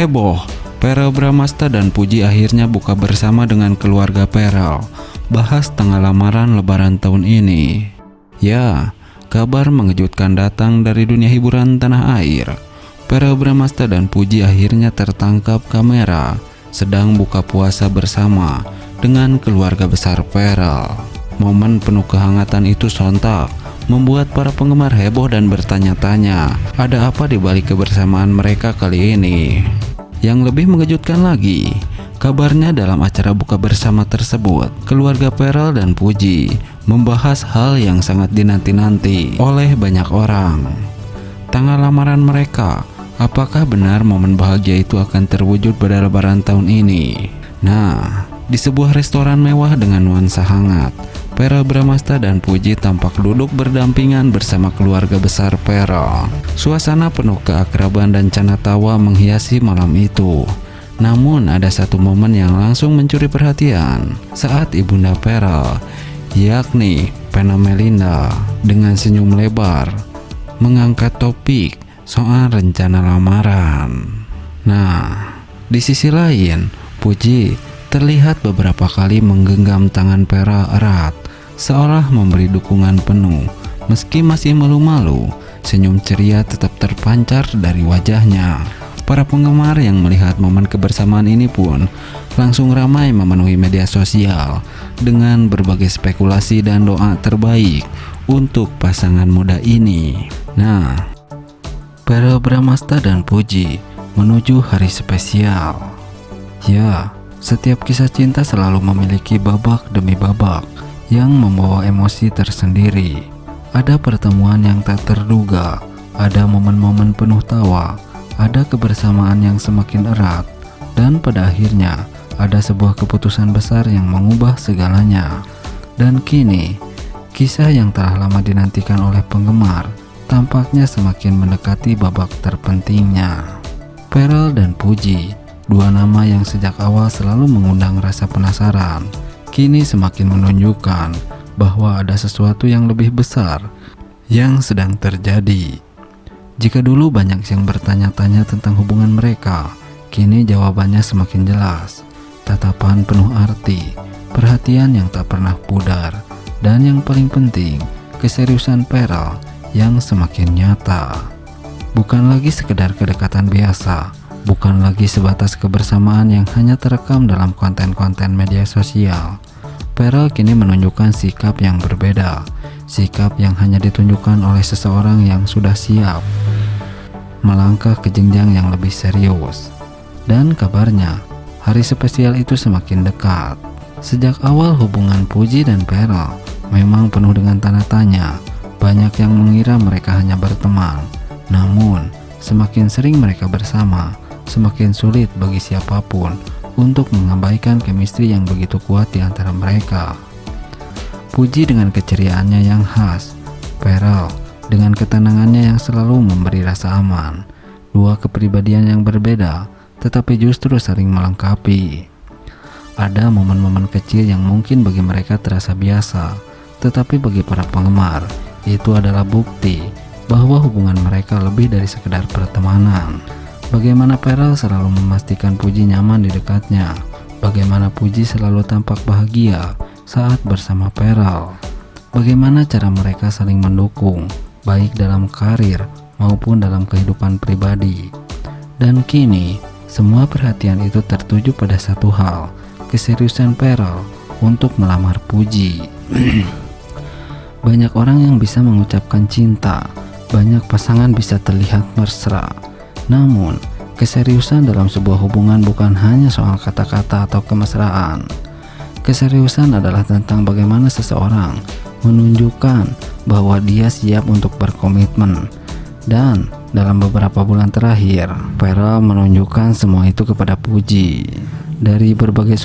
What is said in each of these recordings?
Heboh, Verrel Bramasta dan Puji akhirnya buka bersama dengan keluarga Verrel. Bahas tanggal lamaran lebaran tahun ini. Ya, kabar mengejutkan datang dari dunia hiburan tanah air. Verrel Bramasta dan Puji akhirnya tertangkap kamera sedang buka puasa bersama dengan keluarga besar Verrel. Momen penuh kehangatan itu sontak membuat para penggemar heboh dan bertanya-tanya, ada apa di balik kebersamaan mereka kali ini? Yang lebih mengejutkan lagi, kabarnya dalam acara buka bersama tersebut, keluarga Verrel dan Puji membahas hal yang sangat dinanti-nanti oleh banyak orang. Tanggal lamaran mereka, apakah benar momen bahagia itu akan terwujud pada lebaran tahun ini? Nah, di sebuah restoran mewah dengan nuansa hangat, Verrel Bramasta dan Puji tampak duduk berdampingan bersama keluarga besar Verrel. Suasana penuh keakraban dan canda tawa menghiasi malam itu. Namun ada satu momen yang langsung mencuri perhatian saat ibunda Verrel, yakni Vena Melinda, dengan senyum lebar mengangkat topik soal rencana lamaran. Nah, di sisi lain, Puji terlihat beberapa kali menggenggam tangan Verrel erat, seolah memberi dukungan penuh. Meski masih malu-malu, senyum ceria tetap terpancar dari wajahnya. Para penggemar yang melihat momen kebersamaan ini pun langsung ramai memenuhi media sosial dengan berbagai spekulasi dan doa terbaik untuk pasangan muda ini. Nah, Verrel Bramasta dan Puji menuju hari spesial. Ya, setiap kisah cinta selalu memiliki babak demi babak yang membawa emosi tersendiri. Ada pertemuan yang tak terduga, ada momen-momen penuh tawa, ada kebersamaan yang semakin erat, dan pada akhirnya ada sebuah keputusan besar yang mengubah segalanya. Dan kini, kisah yang telah lama dinantikan oleh penggemar tampaknya semakin mendekati babak terpentingnya. Verrel dan Puji, dua nama yang sejak awal selalu mengundang rasa penasaran, kini semakin menunjukkan bahwa ada sesuatu yang lebih besar yang sedang terjadi. Jika dulu banyak yang bertanya-tanya tentang hubungan mereka, kini jawabannya semakin jelas. Tatapan penuh arti, perhatian yang tak pernah pudar, dan yang paling penting, keseriusan Verrel yang semakin nyata. Bukan lagi sekedar kedekatan biasa, bukan lagi sebatas kebersamaan yang hanya terekam dalam konten-konten media sosial. Verrel kini menunjukkan sikap yang berbeda, sikap yang hanya ditunjukkan oleh seseorang yang sudah siap melangkah ke jenjang yang lebih serius. Dan kabarnya, hari spesial itu semakin dekat. Sejak awal hubungan Puji dan Verrel memang penuh dengan tanda tanya. Banyak yang mengira mereka hanya berteman. Namun, semakin sering mereka bersama, semakin sulit bagi siapapun untuk mengabaikan chemistry yang begitu kuat di antara mereka. Puji dengan keceriaannya yang khas, Verrel dengan ketenangannya yang selalu memberi rasa aman. Dua kepribadian yang berbeda, tetapi justru saling melengkapi. Ada momen-momen kecil yang mungkin bagi mereka terasa biasa, tetapi bagi para penggemar, itu adalah bukti bahwa hubungan mereka lebih dari sekedar pertemanan. Bagaimana Verrel selalu memastikan Puji nyaman di dekatnya. Bagaimana Puji selalu tampak bahagia saat bersama Verrel. Bagaimana cara mereka saling mendukung, baik dalam karir maupun dalam kehidupan pribadi. Dan kini, semua perhatian itu tertuju pada satu hal, keseriusan Verrel untuk melamar Puji. Banyak orang yang bisa mengucapkan cinta, banyak pasangan bisa terlihat mesra. Namun, keseriusan dalam sebuah hubungan bukan hanya soal kata-kata atau kemesraan. Keseriusan adalah tentang bagaimana seseorang menunjukkan bahwa dia siap untuk berkomitmen. Dan dalam beberapa bulan terakhir, Verrel menunjukkan semua itu kepada Puji. Dari berbagai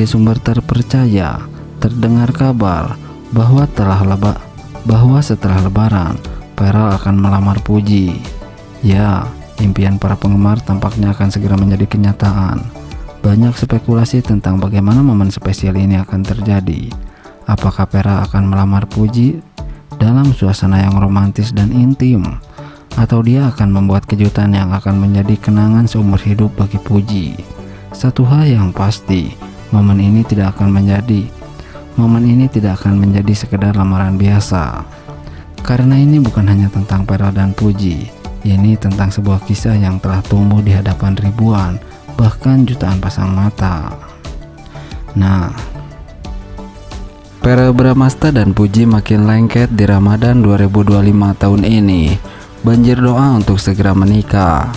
sumber terpercaya, terdengar kabar bahwa setelah lebaran, Verrel akan melamar Puji. Ya, impian para penggemar tampaknya akan segera menjadi kenyataan. Banyak spekulasi tentang bagaimana momen spesial ini akan terjadi. Apakah Verrel akan melamar Puji dalam suasana yang romantis dan intim? atau dia akan membuat kejutan yang akan menjadi kenangan seumur hidup bagi Puji. Satu hal yang pasti, momen ini tidak akan menjadi sekedar lamaran biasa. Karena ini bukan hanya tentang Peral dan Puji, ini tentang sebuah kisah yang telah tumbuh di hadapan ribuan, bahkan jutaan pasang mata. Nah, Verrell Bramasta dan Puji makin lengket di Ramadan 2025 tahun ini. Banjir doa untuk segera menikah.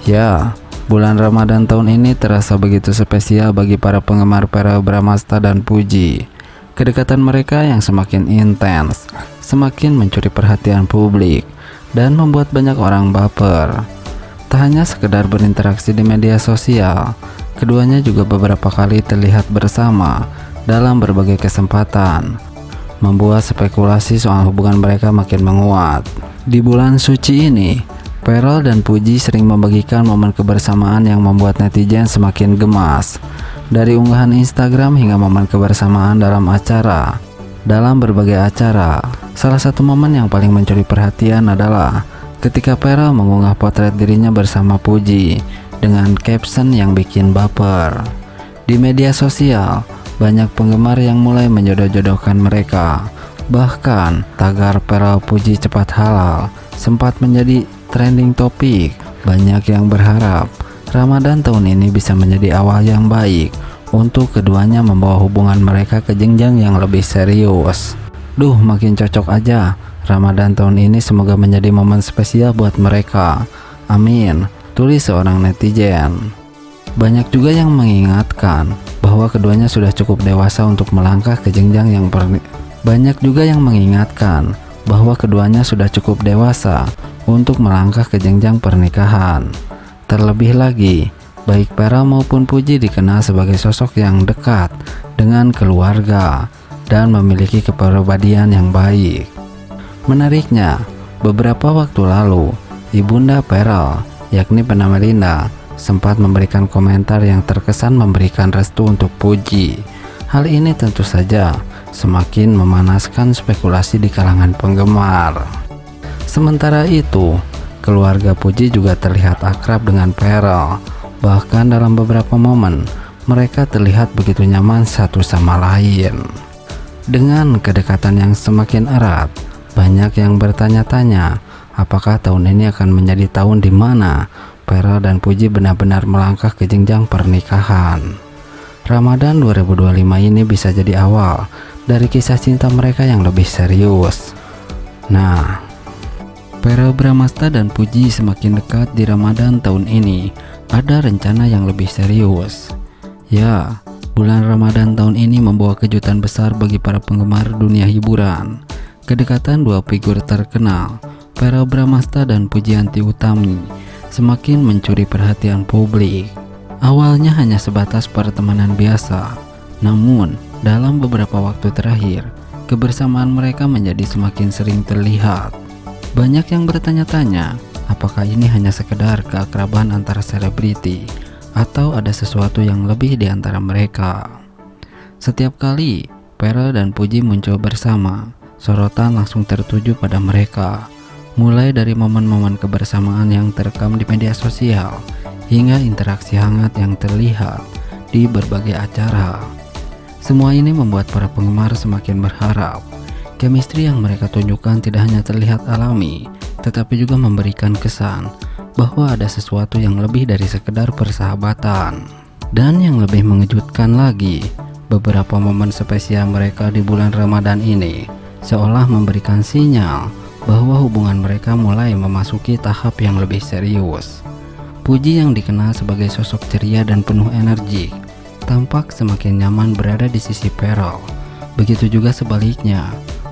Ya, bulan Ramadan tahun ini terasa begitu spesial bagi para penggemar Verrell Bramasta dan Puji. Kedekatan mereka yang semakin intens, semakin mencuri perhatian publik, dan membuat banyak orang baper. Tak hanya sekedar berinteraksi di media sosial, keduanya juga beberapa kali terlihat bersama dalam berbagai kesempatan, membuat spekulasi soal hubungan mereka makin menguat. Di bulan suci ini, Verrell dan Puji sering membagikan momen kebersamaan yang membuat netizen semakin gemas. Dari unggahan Instagram hingga momen kebersamaan dalam berbagai acara. Salah satu momen yang paling mencuri perhatian adalah ketika Verrell mengunggah potret dirinya bersama Puji dengan caption yang bikin baper. Di media sosial, banyak penggemar yang mulai menjodoh-jodohkan mereka. Bahkan, tagar Verrell Puji cepat halal sempat menjadi trending topik. Banyak yang berharap Ramadan tahun ini bisa menjadi awal yang baik untuk keduanya membawa hubungan mereka ke jenjang yang lebih serius. Duh, makin cocok aja. Ramadan tahun ini semoga menjadi momen spesial buat mereka. Amin, tulis seorang netizen. Banyak juga yang mengingatkan bahwa keduanya sudah cukup dewasa untuk melangkah ke jenjang yang pernikahan. Terlebih lagi, baik Verrell maupun Puji dikenal sebagai sosok yang dekat dengan keluarga dan memiliki kepribadian yang baik. Menariknya, beberapa waktu lalu, ibunda Verrell, yakni Vena Melinda, sempat memberikan komentar yang terkesan memberikan restu untuk Puji. Hal ini tentu saja semakin memanaskan spekulasi di kalangan penggemar. Sementara itu, keluarga Puji juga terlihat akrab dengan Verrell. Bahkan dalam beberapa momen, mereka terlihat begitu nyaman satu sama lain. Dengan kedekatan yang semakin erat, banyak yang bertanya-tanya, apakah tahun ini akan menjadi tahun di mana Verrell dan Puji benar-benar melangkah ke jenjang pernikahan. Ramadan 2025 ini bisa jadi awal dari kisah cinta mereka yang lebih serius. Nah, Verrell Bramasta dan Puji semakin dekat di Ramadan tahun ini. Ada rencana yang lebih serius. Ya, bulan Ramadan tahun ini membawa kejutan besar bagi para penggemar dunia hiburan. Kedekatan dua figur terkenal, Verrell Bramasta dan Pujianti Utami, semakin mencuri perhatian publik. Awalnya hanya sebatas pertemanan biasa, namun dalam beberapa waktu terakhir, kebersamaan mereka menjadi semakin sering terlihat. Banyak yang bertanya-tanya, apakah ini hanya sekedar keakraban antara selebriti atau ada sesuatu yang lebih di antara mereka. Setiap kali Verrell dan Puji muncul bersama, sorotan langsung tertuju pada mereka. Mulai dari momen-momen kebersamaan yang terekam di media sosial hingga interaksi hangat yang terlihat di berbagai acara. Semua ini membuat para penggemar semakin berharap chemistry yang mereka tunjukkan tidak hanya terlihat alami, tetapi juga memberikan kesan bahwa ada sesuatu yang lebih dari sekedar persahabatan. Dan yang lebih mengejutkan lagi, beberapa momen spesial mereka di bulan Ramadan ini seolah memberikan sinyal bahwa hubungan mereka mulai memasuki tahap yang lebih serius. Puji yang dikenal sebagai sosok ceria dan penuh energi, tampak semakin nyaman berada di sisi Verrell. Begitu juga sebaliknya,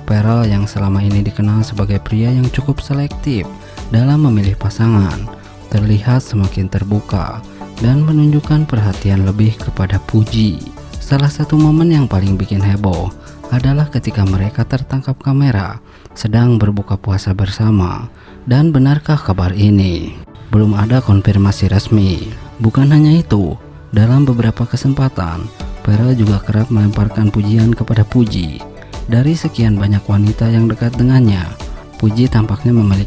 Verrell yang selama ini dikenal sebagai pria yang cukup selektif dalam memilih pasangan, terlihat semakin terbuka dan menunjukkan perhatian lebih kepada Puji. Salah satu momen yang paling bikin heboh adalah ketika mereka tertangkap kamera sedang berbuka puasa bersama. Dan benarkah kabar ini? Belum ada konfirmasi resmi. Bukan hanya itu, dalam beberapa kesempatan, Verrell juga kerap melemparkan pujian kepada Puji. Dari sekian banyak wanita yang dekat dengannya, Puji tampaknya memiliki